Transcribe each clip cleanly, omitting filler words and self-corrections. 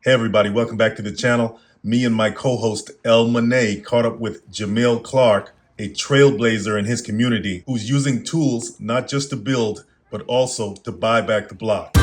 Hey everybody, welcome back to the channel. Me and my co-host El Monet caught up with Jamial Clark, a trailblazer in his community who's using tools not just to build, but also to buy back the block.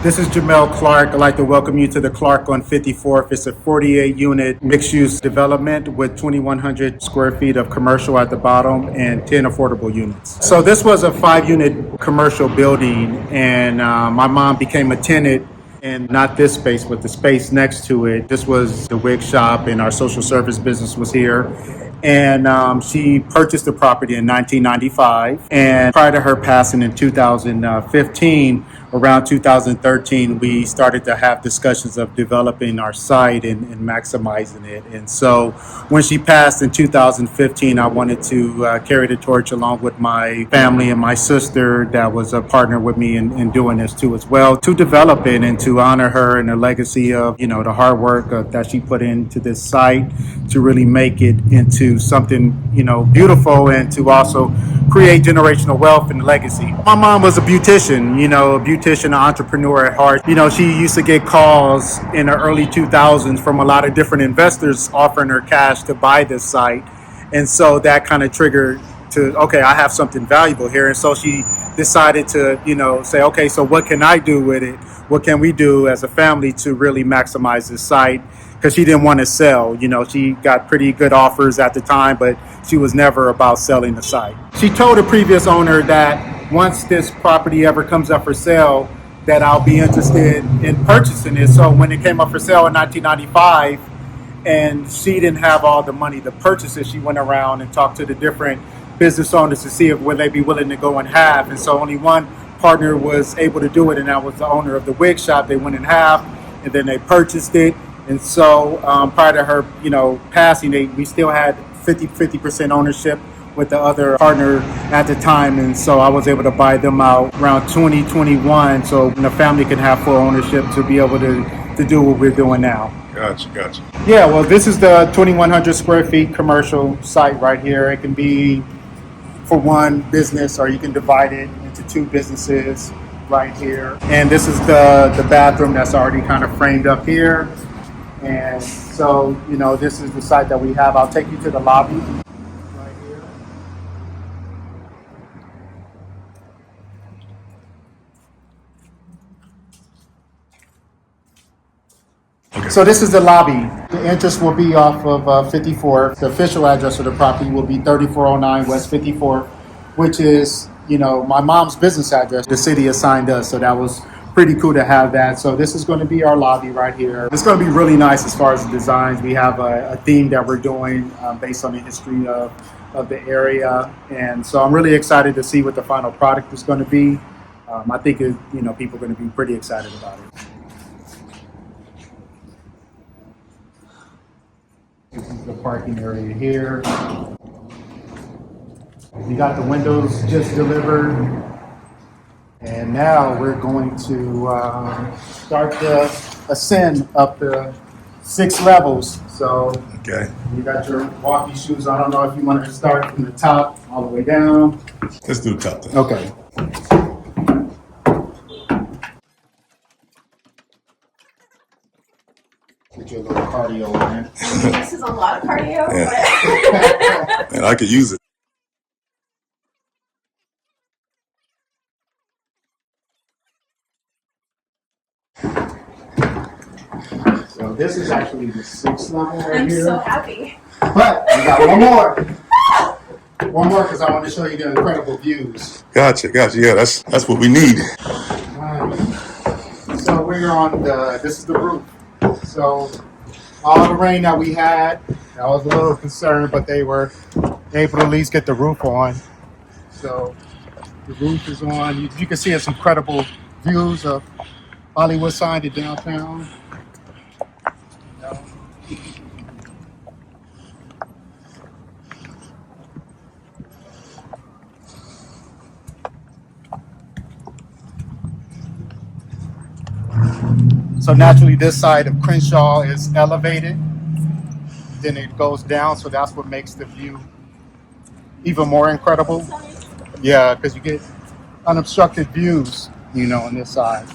This is Jamial Clark. I'd like to welcome you to the Clark on 54th. It's a 48-unit mixed-use development with 2,100 square feet of commercial at the bottom and 10 affordable units. So this was a 5-unit commercial building, and my mom became a tenant and not this space, but the space next to it. This was the wig shop, and our social service business was here. And she purchased the property in 1995. And prior to her passing in 2015, around 2013, we started to have discussions of developing our site and maximizing it. And so when she passed in 2015, I wanted to carry the torch along with my family and my sister that was a partner with me in doing this too as well, to develop it and to honor her and the legacy of, you know, the hard work that she put into this site to really make it into something, you know, beautiful, and to also create generational wealth and legacy. My mom was a beautician, an entrepreneur at heart. You know, she used to get calls in the early 2000s from a lot of different investors offering her cash to buy this site. And so that kind of triggered to, okay, I have something valuable here. And so she decided to, say, okay, so what can I do with it? What can we do as a family to really maximize this site? Because she didn't want to sell. She got pretty good offers at the time, but she was never about selling the site. She told the previous owner that once this property ever comes up for sale, that I'll be interested in purchasing it. So when it came up for sale in 1995, and she didn't have all the money to purchase it, she went around and talked to the different business owners to see if would they be willing to go in half. And so only one partner was able to do it, and that was the owner of the wig shop. They went in half, and then they purchased it. And so prior to her, passing, we still had 50% ownership with the other partner at the time. And so I was able to buy them out around 2021. So the family can have full ownership to be able to do what we're doing now. Gotcha. Yeah, well, this is the 2,100 square feet commercial site right here. It can be for one business, or you can divide it into two businesses right here. And this is the bathroom that's already kind of framed up here. And so, this is the site that we have. I'll take you to the lobby right here. Okay. So this is the lobby. The entrance will be off of 54. The official address of the property will be 3409 West 54th, which is, my mom's business address. The city assigned us, so that was pretty cool to have that. So this is going to be our lobby right here. It's going to be really nice as far as the designs. We have a theme that we're doing based on the history of the area. And so I'm really excited to see what the final product is going to be. I think, people are going to be pretty excited about it. This is the parking area here. We got the windows just delivered. And now we're going to start the ascend up the 6 levels. So Okay. You got your walking shoes. I don't know if you want to start from the top all the way down. Let's do the top then. Okay. Get your little cardio in. This is a lot of cardio. Yeah. And I could use it. So this is actually the 6th level right I'm here. so happy. But we got one more. One more, because I want to show you the incredible views. Gotcha. Yeah, that's what we need. So we're on this is the roof. So all the rain that we had, I was a little concerned, but they were able to at least get the roof on. So the roof is on. You can see some incredible views of Hollywood sign to downtown. So naturally, this side of Crenshaw is elevated. Then it goes down, so that's what makes the view even more incredible. Yeah, because you get unobstructed views, on this side.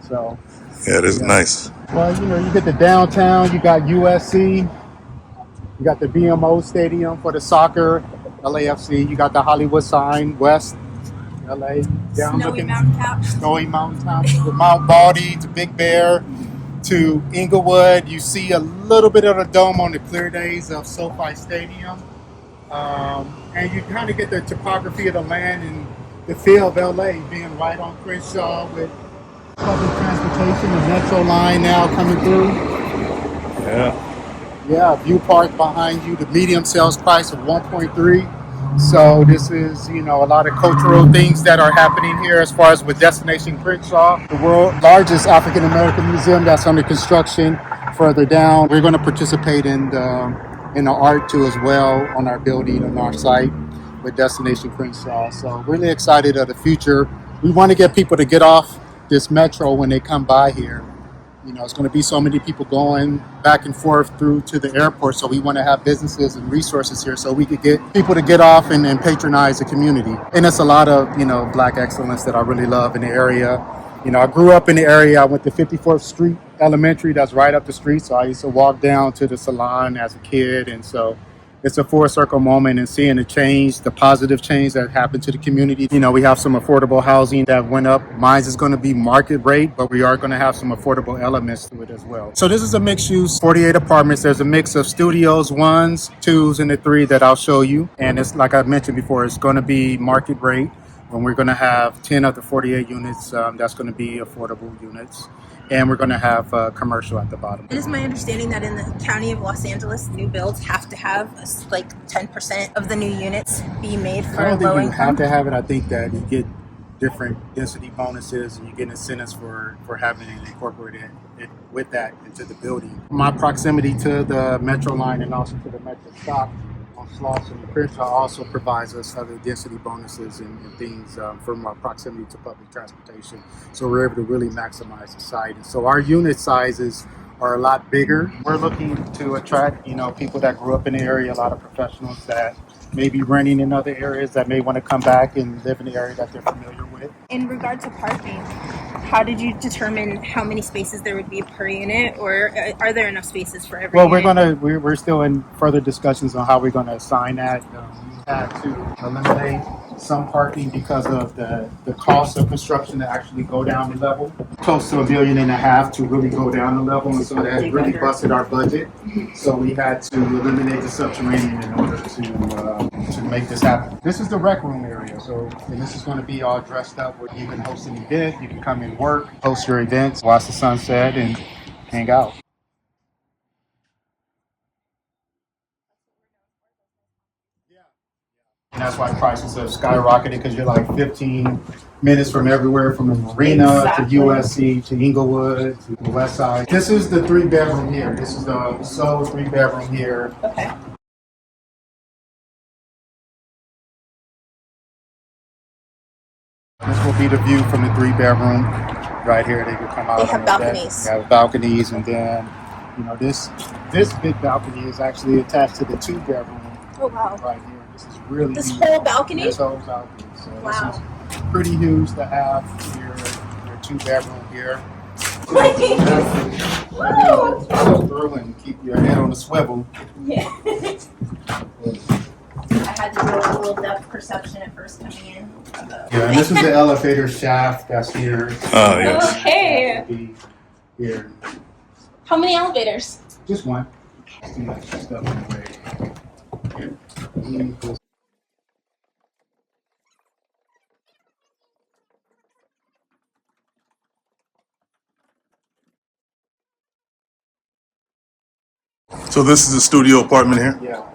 So Yeah, this is nice. Well, you get the downtown, you got USC, you got the BMO Stadium for the soccer, LAFC, you got the Hollywood sign, West LA, down Snowy looking, mountain tops. snowy mountain tops, the Mount Baldy to Big Bear to Inglewood. You see a little bit of the dome on the clear days of SoFi Stadium. And you kind of get the topography of the land and the feel of LA being right on Crenshaw with public transportation, the metro line now coming through. Yeah. Yeah, View Park behind you, the medium sales price of 1.3. So this is, a lot of cultural things that are happening here as far as with Destination Crenshaw, the world's largest African American museum that's under construction further down. We're going to participate in the art too as well on our building on our site with Destination Crenshaw. So really excited of the future. We want to get people to get off this metro when they come by here. It's going to be so many people going back and forth through to the airport. So we want to have businesses and resources here so we could get people to get off and patronize the community. And it's a lot of, Black excellence that I really love in the area. I grew up in the area. I went to 54th Street Elementary. That's right up the street. So I used to walk down to the salon as a kid. And so it's a full circle moment and seeing the change, the positive change that happened to the community. We have some affordable housing that went up. Mine is going to be market rate, but we are going to have some affordable elements to it as well. So this is a mixed use 48 apartments. There's a mix of studios, 1s, 2s, and the 3 that I'll show you. And it's like I mentioned before, it's going to be market rate. When we're going to have 10 of the 48 units, that's going to be affordable units. And we're going to have commercial at the bottom. It is my understanding that in the county of Los Angeles, new builds have to have like 10% of the new units be made for I don't low think you income. have to have it. I think that you get different density bonuses and you get incentives for having it incorporated it with that into the building. My proximity to the metro line and also to the metro stop on Slauson and Crenshaw also provides us other density bonuses and things from our proximity to public transportation. So we're able to really maximize the site. And so our unit sizes are a lot bigger. We're looking to attract, people that grew up in the area, a lot of professionals that may be renting in other areas that may want to come back and live in the area that they're familiar with. In regard to parking, how did you determine how many spaces there would be per unit, or are there enough spaces for every unit? We're still in further discussions on how we're going to assign that. We had to eliminate some parking because of the cost of construction to actually go down the level, close to $1.5 million to really go down the level, and so that really busted our budget. So we had to eliminate the subterranean in order to make this happen. This is the rec room area, and this is going to be all dressed up where you can host an event, you can come and work, host your events, watch the sunset, and hang out. And that's why prices have skyrocketed, because you're like 15 minutes from everywhere, from the marina to USC to Inglewood to the West Side. This is the 3-bedroom here. This is the sole 3-bedroom here. Okay. This will be the view from the 3-bedroom right here. They can come out. They have balconies. They have balconies, and then this big balcony is actually attached to the 2-bedroom. Oh wow! Right here. This is really this huge. whole balcony. This whole balcony. So wow. This is pretty huge to have your 2-bedroom here. Woo! Through and keep your head on the swivel. Yeah. I had to do a little depth perception at first coming in. Yeah, and this is the elevator shaft that's here. Oh, yes. Okay. Here. How many elevators? Just one. Too much stuff in the way. Here. So this is a studio apartment here? Yeah.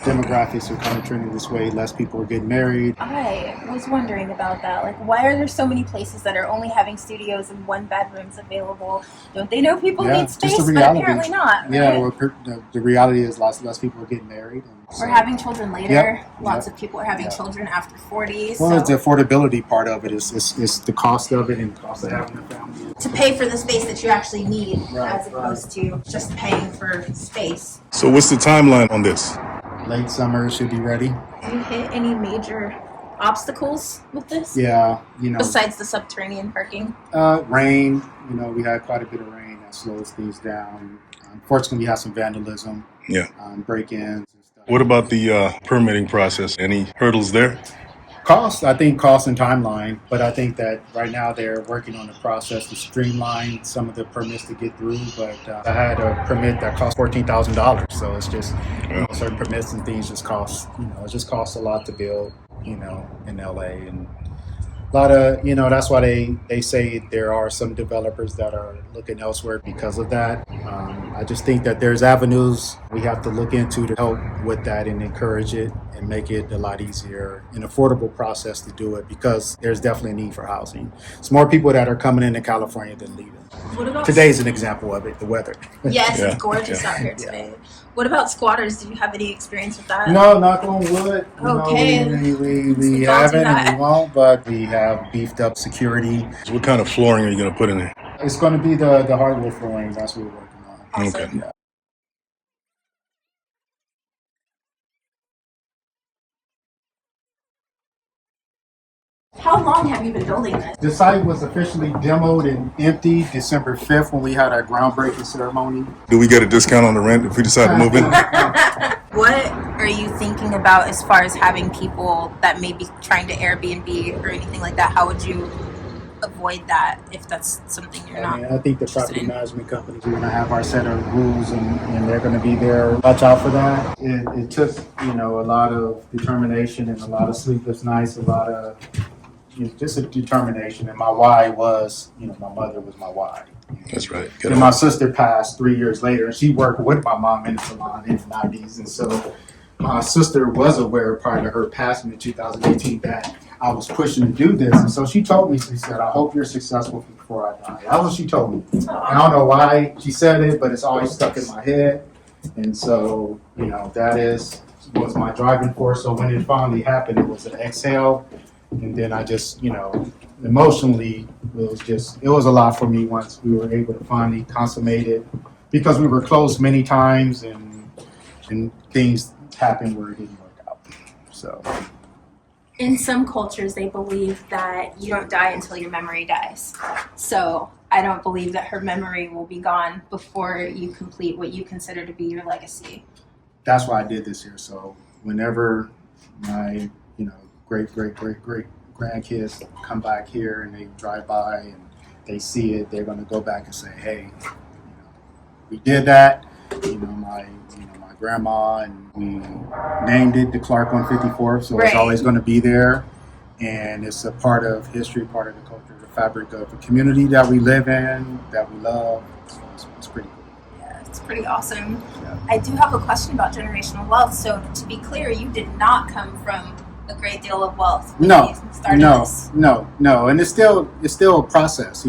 Demographics are kind of trending this way. Less people are getting married. I was wondering about that. Like, why are there so many places that are only having studios and 1-bedrooms available? Don't they know people need space? But apparently not. Right? Yeah, well, the reality is less people are getting married. We're having children later. Yep. Lots of people are having children after 40. Well, it's the affordability part of it. It's the cost of it and the cost of having a family. To pay for the space that you actually need, as opposed to just paying for space. So what's the timeline on this? Late summer should be ready. Have you hit any major obstacles with this? Yeah, Besides the subterranean parking? Rain. We had quite a bit of rain that slows things down. Unfortunately, we had some vandalism, Yeah. break-ins and stuff. What about the permitting process? Any hurdles there? Cost and timeline, but I think that right now they're working on the process to streamline some of the permits to get through. But I had a permit that cost $14,000, so it's just certain permits and things just cost. It just costs a lot to build. In LA, and a lot of that's why they say there are some developers that are looking elsewhere because of that. I just think that there's avenues we have to look into to help with that and encourage it and make it a lot easier, an affordable process to do it, because there's definitely a need for housing. It's more people that are coming into California than leaving. What about Today's an example of it, the weather. Yes, it's gorgeous out here today. What about squatters? Did you have any experience with that? No, knock on wood. Okay. We haven't and we won't, but we have beefed up security. So what kind of flooring are you going to put in there? It's going to be the hardwood flooring. That's what we're working on. Awesome. Okay. Yeah. How long have you been building this? The site was officially demoed and empty December 5th when we had our groundbreaking ceremony. Do we get a discount on the rent if we decide to move in? What are you thinking about as far as having people that may be trying to Airbnb or anything like that? How would you avoid that if that's something you're not? I think the property management companies, we're going to have our set of rules and they're going to be there. Watch out for that. It took, a lot of determination and a lot of sleepless nights, a lot of just a determination. And my why was, my mother was my why. That's right. And my sister passed 3 years later, and she worked with my mom in the salon in the 90s. And so my sister was aware prior to her passing in 2018 that I was pushing to do this. And so she told me, she said, I hope you're successful before I die. That's what she told me. I don't know why she said it, but it's always stuck in my head. And so, that was my driving force. So when it finally happened, it was an exhale. And then I just, emotionally, it was a lot for me once we were able to finally consummate it, because we were close many times and things happened where it didn't work out. So In some cultures, they believe that you don't die until your memory dies. So I don't believe that her memory will be gone before you complete what you consider to be your legacy. That's why I did this here. So whenever my, great grandkids come back here and they drive by and they see it, they're going to go back and say, hey, we did that. My grandma, and we named it the Clark 154th, so It's always going to be there, and it's a part of history, part of the culture, the fabric of the community that we live in, that we love. So it's pretty cool. Yeah, it's pretty awesome. Yeah. I do have a question about generational wealth. So to be clear, you did not come from a great deal of wealth when you started this. No, and it's still a process.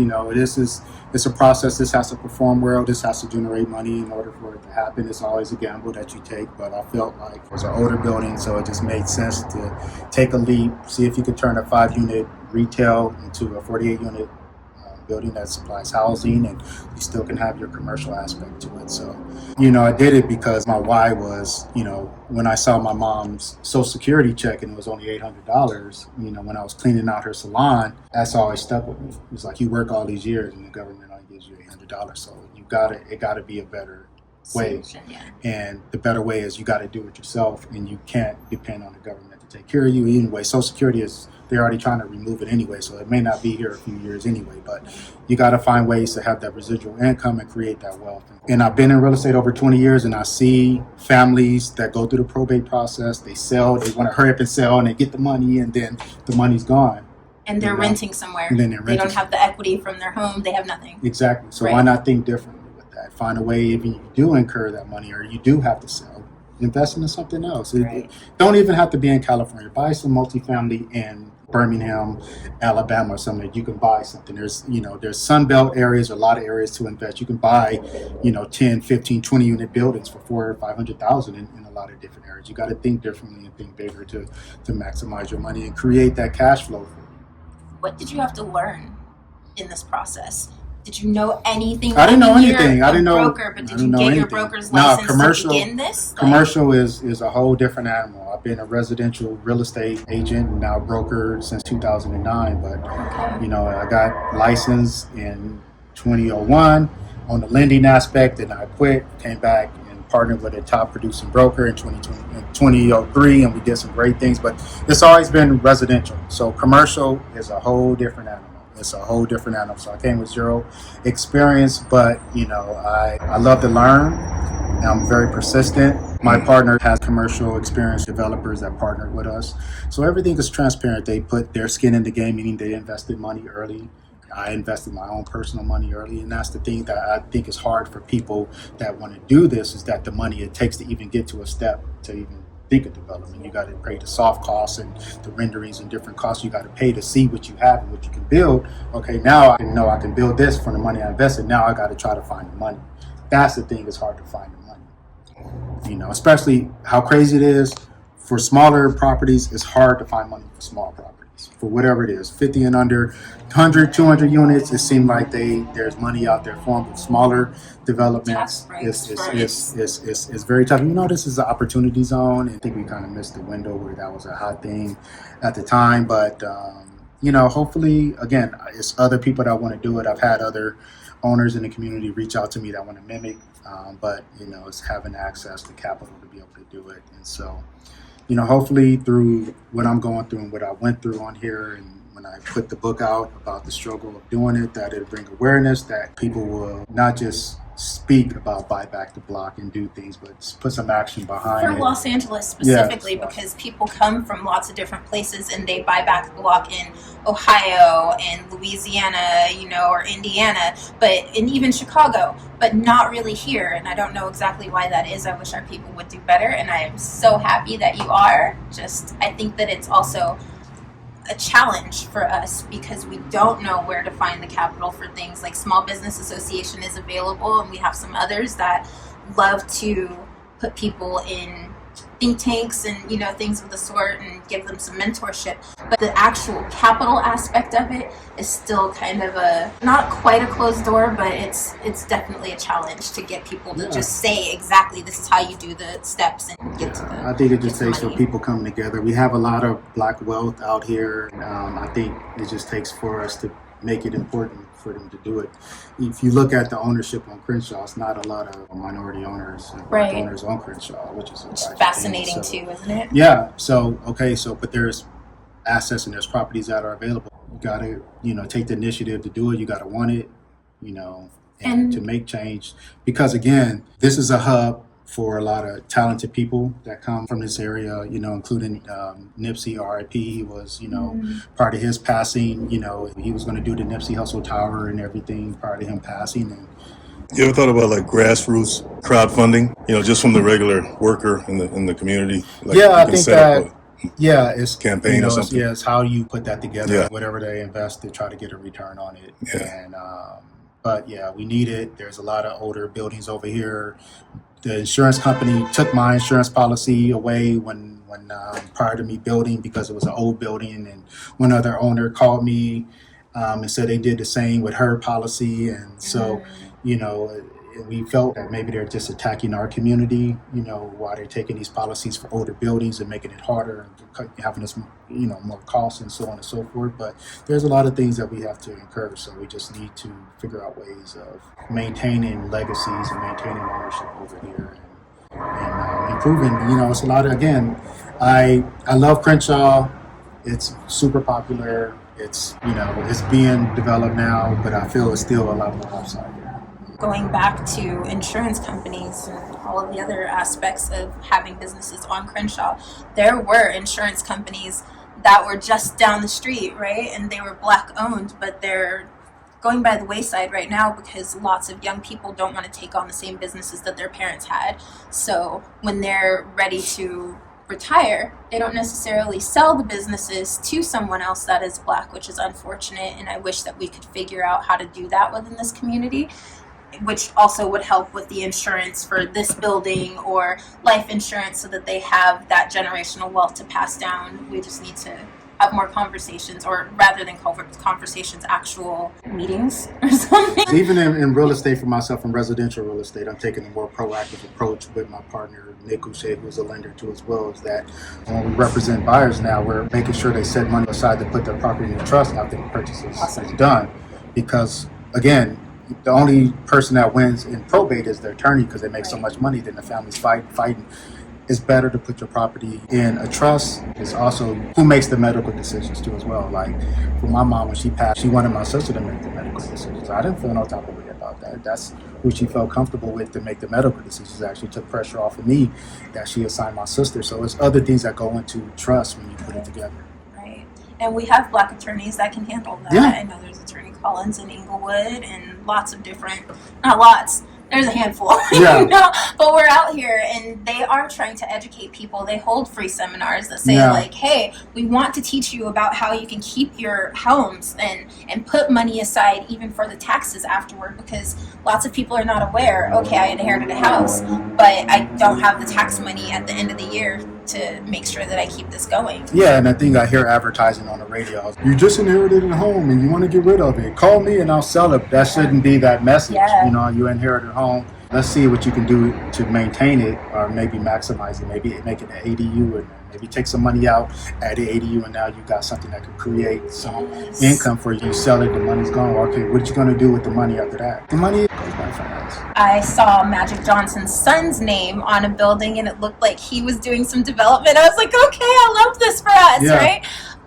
It's a process. This has to perform well. This has to generate money in order for it to happen. It's always a gamble that you take, but I felt like it was an older building, so it just made sense to take a leap, see if you could turn a 5-unit retail into a 48-unit building that supplies housing, and you still can have your commercial aspect to it. So, I did it because my why was, when I saw my mom's Social Security check and it was only $800, when I was cleaning out her salon, that's always stuck with me. It's like, you work all these years and the government only gives you $800. So it got to be a better way. And the better way is you got to do it yourself, and you can't depend on the government to take care of you anyway. Social Security they're already trying to remove it anyway, so it may not be here a few years anyway, but you got to find ways to have that residual income and create that wealth. And I've been in real estate over 20 years, and I see families that go through the probate process, they sell, they want to hurry up and sell, and they get the money, and then the money's gone. And they're renting somewhere. And then they're renting. They don't have the equity from their home, they have nothing. Exactly. So why not think differently with that? Find a way, if you do incur that money or you do have to sell, invest into something else. It don't even have to be in California. Buy some multifamily in Birmingham, Alabama, or something that you can buy something. There's Sunbelt areas, a lot of areas to invest. You can buy, 10, 15, 20 unit buildings for $400,000 or $500,000 in a lot of different areas. You got to think differently and think bigger to maximize your money and create that cash flow. What did you have to learn in this process? Did you know anything? I didn't know You're anything. a I didn't know. broker, but I did didn't you know get your anything. broker's No, license commercial. to begin this? Commercial is a whole different animal. I've been a residential real estate agent and now broker since 2009. But Okay. you know, I got licensed in 2001 on the lending aspect, and I quit, came back and partnered with a top producing broker in 2003, and we did some great things. But it's always been residential. So commercial is a whole different animal. It's a whole different animal. So I came with zero experience, but you know, I love to learn. And I'm very persistent. My partner has commercial experience developers that partnered with us. So everything is transparent. They put their skin in the game, meaning they invested money early. I invested my own personal money early. And that's the thing that I think is hard for people that want to do this, is that the money it takes to even get to a step to even think of development. You got to pay the soft costs and the renderings and different costs. You got to pay to see what you have and what you can build. Okay, now I know I can build this from the money I invested. Now I got to try to find the money. That's the thing, it's hard to find the money. You know, especially how crazy it is for smaller properties. It's hard to find money for small properties, for whatever it is, 50 and under, 100, 200 units. It seems like there's money out there for them. But smaller developments is very tough. You know, this is an opportunity zone, and I think we kind of missed the window where that was a hot thing at the time. But you know, hopefully, again, it's other people that want to do it. I've had other owners in the community reach out to me that want to mimic, but you know, it's having access to capital to be able to do it. And so, you know, hopefully through what I'm going through and what I went through on here, and when I put the book out about the struggle of doing it, that it'll bring awareness, that people will not just speak about buy back the block and do things, but put some action behind it. For Los Angeles specifically, Yeah. Because people come from lots of different places and they buy back the block in Ohio and Louisiana, you know, or Indiana, and even Chicago, but not really here. And I don't know exactly why that is. I wish our people would do better, and I am so happy that you are. I think that it's also a challenge for us because we don't know where to find the capital for things. Like Small Business Association is available, and we have some others that love to put people in think tanks and, you know, things of the sort, and give them some mentorship. But the actual capital aspect of it is still kind of not quite a closed door, but it's definitely a challenge to get people to just say exactly this is how you do the steps and get to the. I think it just takes for money. people coming together. We have a lot of black wealth out here. I think it just takes for us to make it important for them to do it. If you look at the ownership on Crenshaw, it's not a lot of minority owners and black owners on Crenshaw, which is Fascinating too, isn't it? Yeah. So but there's assets and there's properties that are available. You got to, you know, take the initiative to do it. You got to want it, you know, and to make change. Because again, this is a hub for a lot of talented people that come from this area, you know, including Nipsey, RIP. He was, you know, part of his passing, you know, he was going to do the Nipsey Hussle Tower and everything prior to him passing. And You ever thought about like grassroots crowdfunding? You know, just from the regular worker in the community. Like yeah, you I can think set up that, it's campaign you know, or something. it's how you put that together, Yeah. whatever they invest to try to get a return on it. Yeah. And but yeah, we need it. There's a lot of older buildings over here. The insurance company took my insurance policy away when prior to me building, because it was an old building, and one other owner called me and said they did the same with her policy. And so, you know, we felt that maybe they're just attacking our community, you know, while they're taking these policies for older buildings and making it harder and having us, you know, more costs and so on and so forth. But there's a lot of things that we have to encourage. So we just need to figure out ways of maintaining legacies and maintaining ownership over here and improving. You know, it's a lot of, again, I love Crenshaw. It's super popular. It's, you know, it's being developed now, but I feel it's still a lot more upside here. Going back to insurance companies and all of the other aspects of having businesses on Crenshaw, there were insurance companies that were just down the street, right? And they were black owned, but they're going by the wayside right now because lots of young people don't want to take on the same businesses that their parents had. So when they're ready to retire, they don't necessarily sell the businesses to someone else that is black, which is unfortunate. And I wish that we could figure out how to do that within this community, which also would help with the insurance for this building or life insurance so that they have that generational wealth to pass down. We just need to have more conversations, or rather than conversations, actual meetings or something. Even in real estate for myself, in residential real estate, I'm taking a more proactive approach with my partner, Nick Uche, who's a lender too as well, is that when we represent buyers now, we're making sure they set money aside to put their property in trust after the purchase is done. Because, again, the only person that wins in probate is the attorney, because they make so much money, then the family's fighting. It's better to put your property in a trust. It's also who makes the medical decisions too as well. Like for my mom, when she passed, she wanted my sister to make the medical decisions. I didn't feel no type of way about that. That's who she felt comfortable with to make the medical decisions. Actually took pressure off of me that she assigned my sister. So it's other things that go into trust when you put it together. Right. And we have Black attorneys that can handle that. Yeah. I know there's Attorney Collins in Inglewood and lots of different, not lots, there's a handful, Yeah. you know, but we're out here and they are trying to educate people. They hold free seminars that say like, hey, we want to teach you about how you can keep your homes and put money aside even for the taxes afterward, because lots of people are not aware, okay, I inherited a house, but I don't have the tax money at the end of the year to make sure that I keep this going. Yeah, and I think I hear advertising on the radio. You just inherited a home and you want to get rid of it. Call me and I'll sell it. That shouldn't be that message. Yeah. You know, you inherited a home. Let's see what you can do to maintain it, or maybe maximize it. Maybe make it an ADU, and maybe take some money out, add the ADU, and now you got something that could create some income for you. You sell it, the money's gone. Okay, what you gonna do with the money after that? The money goes by fast. I saw Magic Johnson's son's name on a building and it looked like he was doing some development. I was like, okay, I love this for us, right?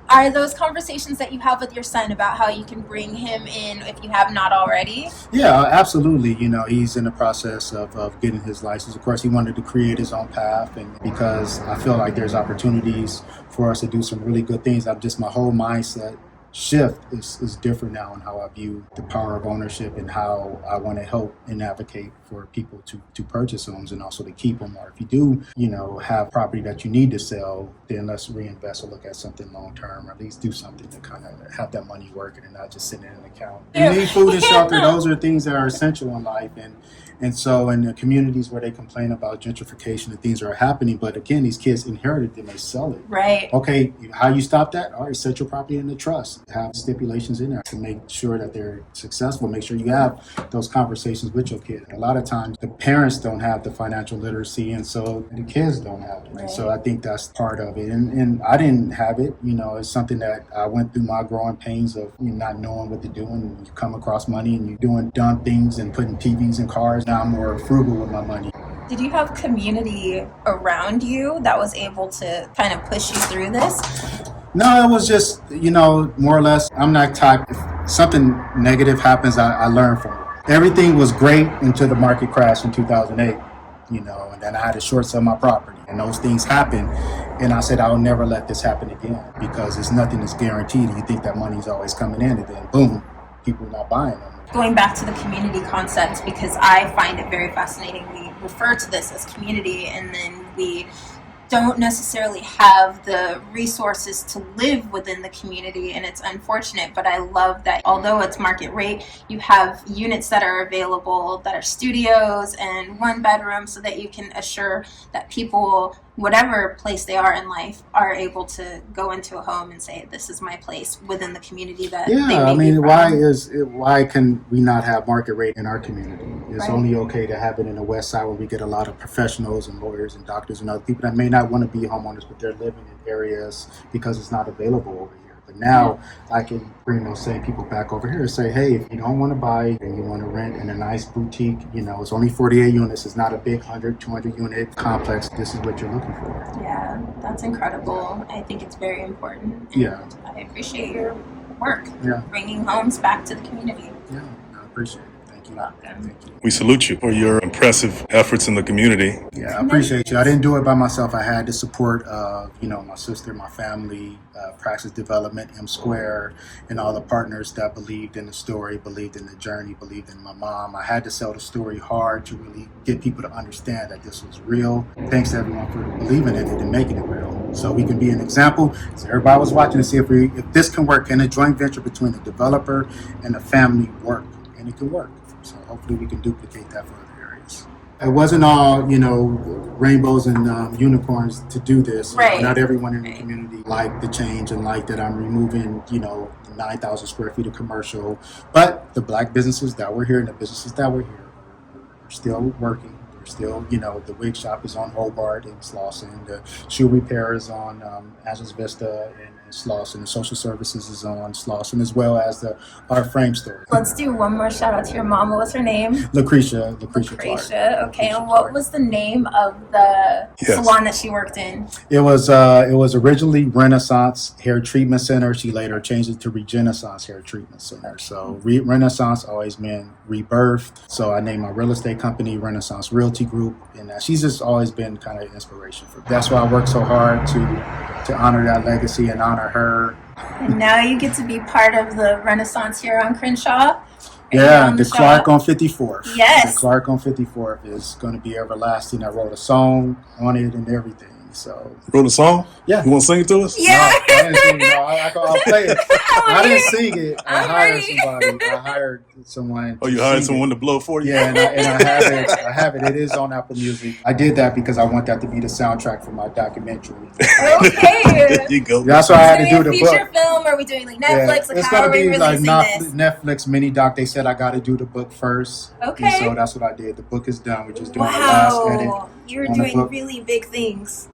Are those conversations that you have with your son about how you can bring him in if you have not already? Yeah, absolutely. You know, he's in the process of getting his license. Of course, he wanted to create his own path, and because I feel like there's opportunities for us to do some really good things. My whole mindset shift is different now in how I view the power of ownership and how I want to help and advocate for people to purchase homes and also to keep them. Or if you do, you know, have property that you need to sell, then let's reinvest or look at something long term, or at least do something to kind of have that money working and not just sitting in an account. You need food and shelter. Those are things that are essential in life. And so in the communities where they complain about gentrification and things are happening, but again, these kids inherited them, they sell it. Right. Okay, how you stop that? All right, set your property in the trust. Have stipulations in there to make sure that they're successful. Make sure you have those conversations with your kid. A lot of times the parents don't have the financial literacy, and so the kids don't have it. Right. So I think that's part of it. And I didn't have it. You know, it's something that I went through my growing pains of not knowing what to do, and you come across money and you're doing dumb things and putting TVs in cars. Now I'm more frugal with my money. Did you have community around you that was able to kind of push you through this? No, it was just, you know, more or less, I'm not type, if something negative happens, I learn from it. Everything was great until the market crashed in 2008, you know, and then I had to short sell my property, and those things happened. And I said, I'll never let this happen again, because it's nothing that's guaranteed. You think that money's always coming in, and then boom, people are not buying them. Going back to the community concept, because I find it very fascinating. We refer to this as community, and then we don't necessarily have the resources to live within the community, and it's unfortunate, but I love that although it's market rate, you have units that are available that are studios and one bedroom, so that you can assure that people, whatever place they are in life, are able to go into a home and say, this is my place within the community that they may be from. Why can we not have market rate in our community? It's Right. only okay to have it in the West Side, where we get a lot of professionals and lawyers and doctors and other people that may not want to be homeowners, but they're living in areas because it's not available over here. But now I can bring those same people back over here and say, hey, if you don't want to buy and you want to rent in a nice boutique, you know, it's only 48 units. It's not a big 100, 200 unit complex. This is what you're looking for. Yeah, that's incredible. I think it's very important. And Yeah. I appreciate your work, Yeah. bringing homes back to the community. Yeah, I appreciate it. Thank you. Welcome. Thank you. We salute you for your impressive efforts in the community. Yeah, I appreciate you. I didn't do it by myself. I had the support of, you know, my sister, my family, Praxis Development, M Square, and all the partners that believed in the story, believed in the journey, believed in my mom. I had to sell the story hard to really get people to understand that this was real. Thanks to everyone for believing in it and making it real, so we can be an example. So everybody was watching to see if this can work. Can a joint venture between the developer and the family work? And it can work. So hopefully we can duplicate that for other areas. It wasn't all, rainbows and unicorns to do this. Right. Not everyone in the community liked the change and liked that I'm removing, 9,000 square feet of commercial. But the black businesses that were here and the businesses that were here are still working. They're still, the wig shop is on Hobart in Slauson. The shoe repair is on Agnes Vista in Slauson. The social services is on Slauson, as well as the art frame store. Let's do one more shout out to your mom. What was her name? Lucretia Clark. Okay, Lucretia and what Clark. was the name of the salon that she worked in? It was originally Renaissance Hair Treatment Center. She later changed it to Regenaissance Hair Treatment Center. So Renaissance always meant rebirth. So I named my real estate company Renaissance Realty Group, and she's just always been kind of inspiration for me. That's why I work so hard to honor that legacy and honor her. And now you get to be part of the Renaissance here on Crenshaw. Yeah, the Clark on 54th. Yes. The Clark on 54th is going to be everlasting. I wrote a song on it and everything. So You wrote a song? Yeah. You want to sing it to us? Yeah. No, I didn't sing it. No, I'll play it. I didn't sing it. I I'm hired ready. somebody. I hired someone. Oh, you to hired sing someone it. to blow for you? Yeah, and I have it. I have it. It is on Apple Music. I did that because I want that to be the soundtrack for my documentary. Okay. There you go. That's why I had to do Are the we doing a book. feature film? Or are we doing like Netflix? Like it's how gonna are we be like releasing this? Netflix mini doc. They said I got to do the book first. Okay. And so that's what I did. The book is done. We're just doing the last edit. Wow. You're on the doing book. really big things.